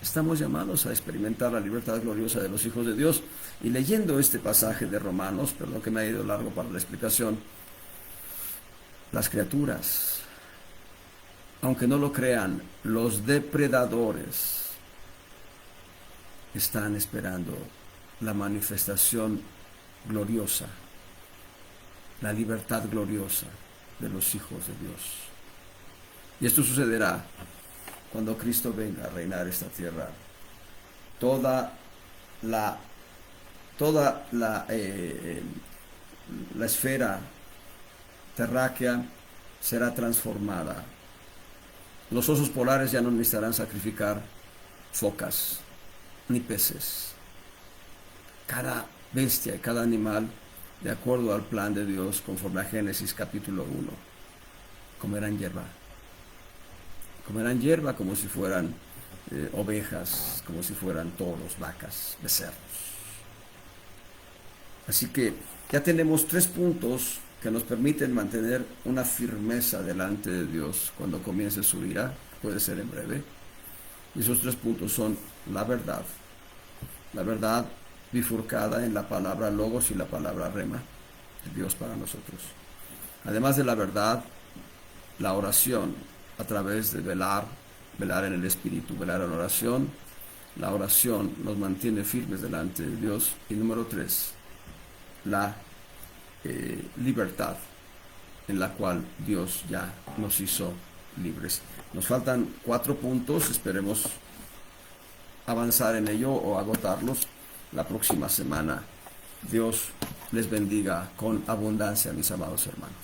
estamos llamados a experimentar la libertad gloriosa de los hijos de Dios. Y leyendo este pasaje de Romanos, perdón que me ha ido largo para la explicación, las criaturas, aunque no lo crean, los depredadores están esperando la manifestación gloriosa, la libertad gloriosa de los hijos de Dios. Y esto sucederá cuando Cristo venga a reinar esta tierra. Toda la esfera terráquea será transformada. Los osos polares ya no necesitarán sacrificar focas ni peces. Cada bestia y cada animal, de acuerdo al plan de Dios, conforme a Génesis capítulo 1, comerán hierba. Comerán hierba como si fueran ovejas, como si fueran toros, vacas, becerros. Así que ya tenemos 3 puntos que nos permiten mantener una firmeza delante de Dios cuando comience su ira, puede ser en breve. Y esos 3 puntos son la verdad bifurcada en la palabra logos y la palabra rema, de Dios para nosotros. Además de la verdad, la oración a través de velar en el Espíritu, velar en oración. La oración nos mantiene firmes delante de Dios. Y número 3, la libertad en la cual Dios ya nos hizo libres. Nos faltan 4 puntos, esperemos avanzar en ello o agotarlos la próxima semana. Dios les bendiga con abundancia, mis amados hermanos.